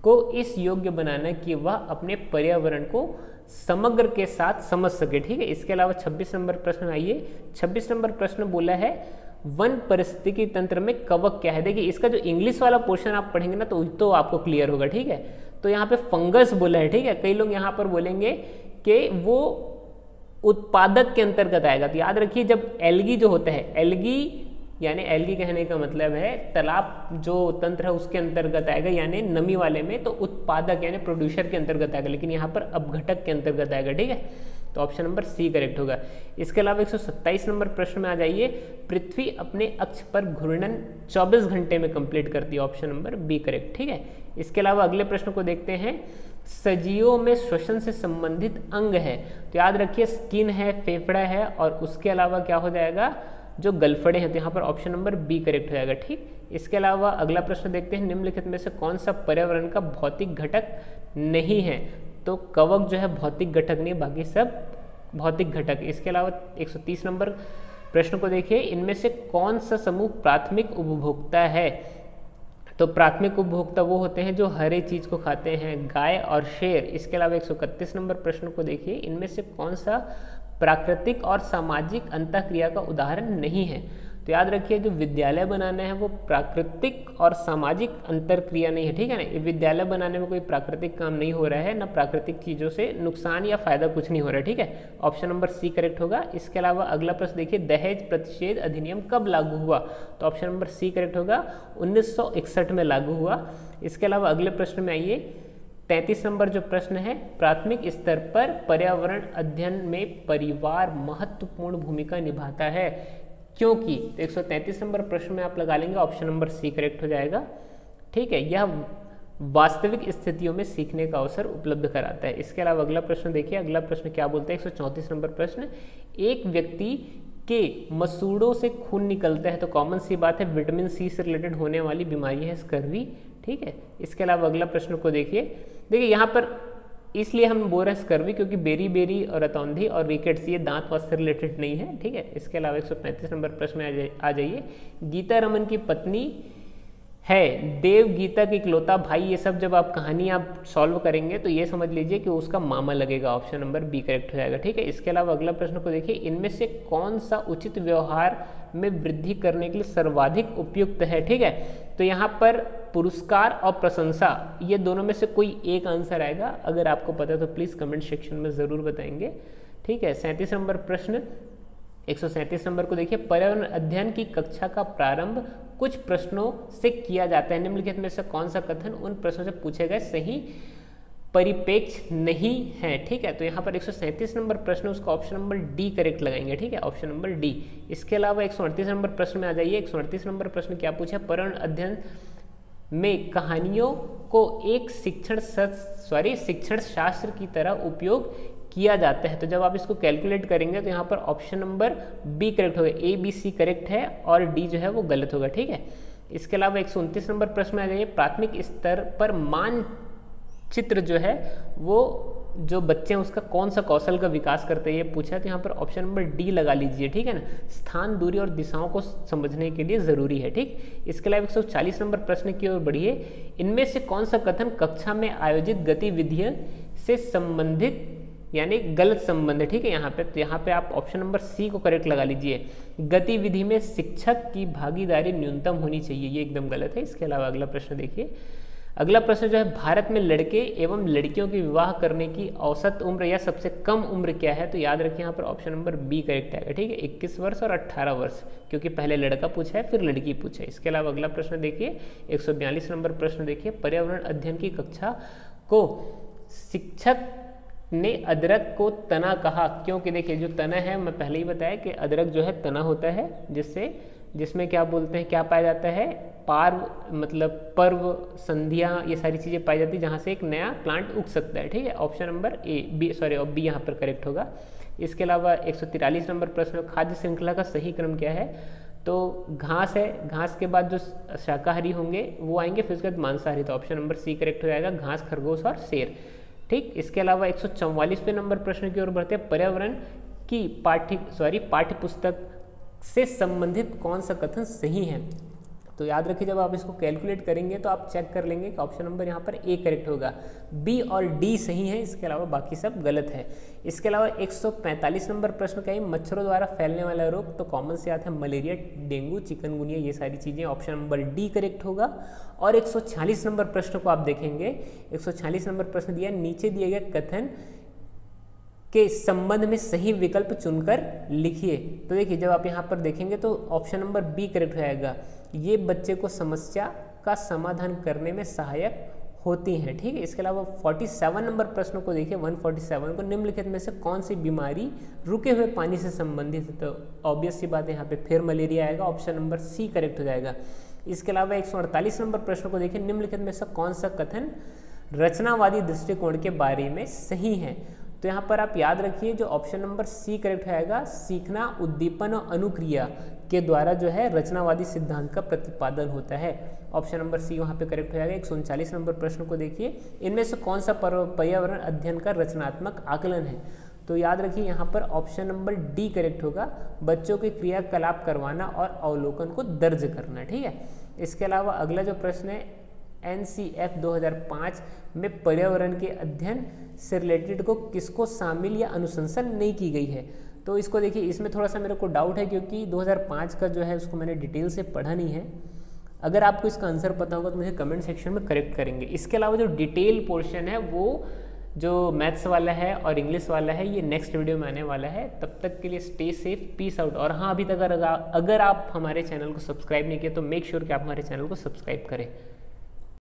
को इस योग्य बनाना कि वह अपने पर्यावरण को समग्र के साथ समझ सके। ठीक है, इसके अलावा 26 नंबर प्रश्न आइए। 26 नंबर प्रश्न बोला है, वन पारिस्थितिकी तंत्र में कवक क्या है। देखिए इसका जो इंग्लिश वाला पोर्शन आप पढ़ेंगे ना तो आपको क्लियर होगा। ठीक है, तो यहाँ पे फंगस बोला है। ठीक है, कई लोग यहाँ पर बोलेंगे कि वो उत्पादक के अंतर्गत आएगा। तो याद रखिए जब एल्गी जो होता है, एल्गी यानी एल्गी कहने का मतलब है तालाब जो तंत्र है उसके अंतर्गत आएगा, यानी नमी वाले में तो उत्पादक यानी प्रोड्यूसर के अंतर्गत आएगा, लेकिन यहाँ पर अपघटक के अंतर्गत आएगा। ठीक है, तो ऑप्शन नंबर सी करेक्ट होगा। इसके अलावा 127 नंबर प्रश्न में आ जाइए, पृथ्वी अपने अक्ष पर घूर्णन 24 घंटे में कंप्लीट करती है। Option number B correct. ठीक है, इसके अलावा अगले प्रश्न को देखते हैं, सजीवों में श्वसन से संबंधित अंग है। तो याद रखिए स्किन है, फेफड़ा है और उसके अलावा क्या हो जाएगा, जो गलफड़े हैं। तो यहाँ पर ऑप्शन नंबर बी करेक्ट हो जाएगा। ठीक, इसके अलावा अगला प्रश्न देखते हैं, निम्नलिखित में से कौन सा पर्यावरण का भौतिक घटक नहीं है। तो कवक जो है भौतिक घटक नहीं, बाकी सब भौतिक घटक। इसके अलावा 130 नंबर प्रश्न को देखिए, इनमें से कौन सा समूह प्राथमिक उपभोक्ता है। तो प्राथमिक उपभोक्ता वो होते हैं जो हरे चीज को खाते हैं, गाय और शेर। इसके अलावा 131 नंबर प्रश्न को देखिए, इनमें से कौन सा प्राकृतिक और सामाजिक अंतःक्रिया का उदाहरण नहीं है। तो याद रखिए जो विद्यालय बनाना है वो प्राकृतिक और सामाजिक अंतरक्रिया नहीं है। ठीक है ना, ये विद्यालय बनाने में कोई प्राकृतिक काम नहीं हो रहा है, ना प्राकृतिक चीज़ों से नुकसान या फायदा कुछ नहीं हो रहा है। ठीक है, ऑप्शन नंबर सी करेक्ट होगा। इसके अलावा अगला प्रश्न देखिए, दहेज प्रतिषेध अधिनियम कब लागू हुआ। तो ऑप्शन नंबर सी करेक्ट होगा, 1961 में लागू हुआ। इसके अलावा अगले प्रश्न में आइए, 33 नंबर जो प्रश्न है, प्राथमिक स्तर पर पर्यावरण अध्ययन में परिवार महत्वपूर्ण भूमिका निभाता है क्योंकि। तो 133 नंबर प्रश्न में आप लगा लेंगे ऑप्शन नंबर सी करेक्ट हो जाएगा। ठीक है, यह वास्तविक स्थितियों में सीखने का अवसर उपलब्ध कराता है। इसके अलावा अगला प्रश्न देखिए, अगला प्रश्न क्या बोलता है, 134 नंबर प्रश्न, एक व्यक्ति के मसूड़ों से खून निकलता है। तो कॉमन सी बात है, विटामिन सी से रिलेटेड होने वाली बीमारी है स्कर्वी। ठीक है, इसके अलावा अगला प्रश्न को देखिए यहाँ पर इसलिए हम बोल रहे हैं स्कर्वी क्योंकि बेरी और रतौंधी और रिकेट्स ये दांत वास्ते से रिलेटेड नहीं है। ठीक है, इसके अलावा 135 नंबर प्रश्न में आ जाइए, गीता रमन की पत्नी है देव गीता की इकलौता भाई। ये सब जब आप कहानी आप सॉल्व करेंगे तो ये समझ लीजिए कि उसका मामा लगेगा। ऑप्शन नंबर बी करेक्ट हो जाएगा। ठीक है, इसके अलावा अगला प्रश्न को देखिए, इनमें से कौन सा उचित व्यवहार में वृद्धि करने के लिए सर्वाधिक उपयुक्त है। ठीक है, तो यहाँ पर पुरस्कार और प्रशंसा ये दोनों में से कोई एक आंसर आएगा। अगर आपको पता है तो प्लीज़ कमेंट सेक्शन में ज़रूर बताएंगे। ठीक है, 37 नंबर प्रश्न, 137 नंबर को देखिए, पर्यावरण अध्ययन की कक्षा का प्रारंभ कुछ प्रश्नों से किया जाता है। निम्नलिखित में से कौन सा कथन उन प्रश्नों से पूछे गए सही परिपेक्ष नहीं है। ठीक है, तो यहाँ पर 137 नंबर प्रश्न, उसका ऑप्शन नंबर डी करेक्ट लगाएंगे। ठीक है, ऑप्शन नंबर डी। इसके अलावा 138 नंबर प्रश्न में आ जाइए। 138 नंबर प्रश्न क्या पूछा, पर्यावरण अध्ययन में कहानियों को एक शिक्षण शास्त्र की तरह उपयोग किया जाता है। तो जब आप इसको कैलकुलेट करेंगे तो यहाँ पर ऑप्शन नंबर बी करेक्ट होगा, ए बी सी करेक्ट है और डी जो है वो गलत होगा। ठीक है, इसके अलावा 129 नंबर प्रश्न में आ जाइए। प्राथमिक स्तर पर मानचित्र जो है वो जो बच्चे हैं उसका कौन सा कौशल का विकास करते हैं, ये पूछा। तो यहाँ पर ऑप्शन नंबर डी लगा लीजिए। ठीक है ना, स्थान, दूरी और दिशाओं को समझने के लिए ज़रूरी है। ठीक, इसके अलावा 140 नंबर प्रश्न की ओर बढ़िए। इनमें से कौन सा कथन कक्षा में आयोजित गतिविधियों से संबंधित यानी गलत संबंध है। ठीक है, यहाँ पे तो यहाँ पे आप ऑप्शन नंबर सी को करेक्ट लगा लीजिए। गतिविधि में शिक्षक की भागीदारी न्यूनतम होनी चाहिए, ये एकदम गलत है। इसके अलावा अगला प्रश्न देखिए। अगला प्रश्न जो है, भारत में लड़के एवं लड़कियों के विवाह करने की औसत उम्र या सबसे कम उम्र क्या है। तो याद रखिए यहाँ पर ऑप्शन नंबर बी करेक्ट आएगा। ठीक है, 21 वर्ष और 18 वर्ष, क्योंकि पहले लड़का पूछा है फिर लड़की पूछा है। इसके अलावा अगला प्रश्न देखिए, 142 नंबर प्रश्न देखिए। पर्यावरण अध्ययन की कक्षा को शिक्षक ने अदरक को तना कहा, क्योंकि देखिए जो तना है, मैं पहले ही बताया कि अदरक जो है तना होता है जिसमें क्या बोलते हैं, क्या पाया जाता है, पार्व मतलब पर्व, संध्या, ये सारी चीज़ें पाई जाती है जहाँ से एक नया प्लांट उग सकता है। ठीक है, ऑप्शन नंबर बी यहाँ पर करेक्ट होगा। इसके अलावा 143 नंबर प्रश्न, खाद्य श्रृंखला का सही क्रम क्या है। तो घास है, घास के बाद जो शाकाहारी होंगे वो आएंगे, फिर उसके बाद मांसाहारी। तो ऑप्शन नंबर सी करेक्ट हो जाएगा, घास, खरगोश और शेर। ठीक, इसके अलावा 144वें नंबर प्रश्न की ओर बढ़ते हैं। पर्यावरण की पाठ्य पुस्तक से संबंधित कौन सा कथन सही है। तो याद रखिए जब आप इसको कैलकुलेट करेंगे तो आप चेक कर लेंगे कि ऑप्शन नंबर यहाँ पर ए करेक्ट होगा, बी और डी सही है, इसके अलावा बाकी सब गलत है। इसके अलावा 145 नंबर प्रश्न का है, मच्छरों द्वारा फैलने वाला रोग। तो कॉमन से आता है मलेरिया, डेंगू, चिकनगुनिया, ये सारी चीज़ें, ऑप्शन नंबर डी करेक्ट होगा। और 146 नंबर प्रश्न को आप देखेंगे, 146 नंबर प्रश्न दिया, नीचे दिए गए कथन के संबंध में सही विकल्प चुनकर लिखिए। तो देखिए जब आप यहाँ पर देखेंगे तो ऑप्शन नंबर बी करेक्ट हो जाएगा, ये बच्चे को समस्या का समाधान करने में सहायक होती हैं। ठीक है, इसके अलावा 47 नंबर प्रश्न को देखिए, 147 को, निम्नलिखित में से कौन सी बीमारी रुके हुए पानी से संबंधित है। तो ऑब्वियस सी बात है यहाँ पे फिर मलेरिया आएगा, ऑप्शन नंबर सी करेक्ट हो जाएगा। इसके अलावा 148 नंबर प्रश्न को देखिए, निम्नलिखित में से कौन सा कथन रचनावादी दृष्टिकोण के बारे में सही है। तो यहाँ पर आप याद रखिए जो ऑप्शन नंबर सी करेक्ट आएगा, सीखना, उद्दीपन और अनुक्रिया के द्वारा जो है रचनावादी सिद्धांत का प्रतिपादन होता है। ऑप्शन नंबर सी वहाँ पे करेक्ट हो जाएगा। 139 नंबर प्रश्न को देखिए, इनमें से कौन सा पर्यावरण अध्ययन का रचनात्मक आकलन है। तो याद रखिए यहाँ पर ऑप्शन नंबर डी करेक्ट होगा, बच्चों के क्रियाकलाप करवाना और अवलोकन को दर्ज करना। ठीक है, इसके अलावा अगला जो प्रश्न है, NCF 2005 में पर्यावरण के अध्ययन से रिलेटेड को किसको शामिल या अनुशंसा नहीं की गई है। तो इसको देखिए, इसमें थोड़ा सा मेरे को डाउट है क्योंकि 2005 का जो है उसको मैंने डिटेल से पढ़ा नहीं है। अगर आपको इसका आंसर पता होगा तो मुझे कमेंट सेक्शन में करेक्ट करेंगे। इसके अलावा जो डिटेल पोर्शन है वो जो मैथ्स वाला है और इंग्लिश वाला है ये नेक्स्ट वीडियो में आने वाला है। तब तक के लिए स्टे सेफ, पीस आउट। और हाँ, अभी तक अगर आप हमारे चैनल को सब्सक्राइब नहीं किए तो मेक श्योर कि आप हमारे चैनल को सब्सक्राइब करें।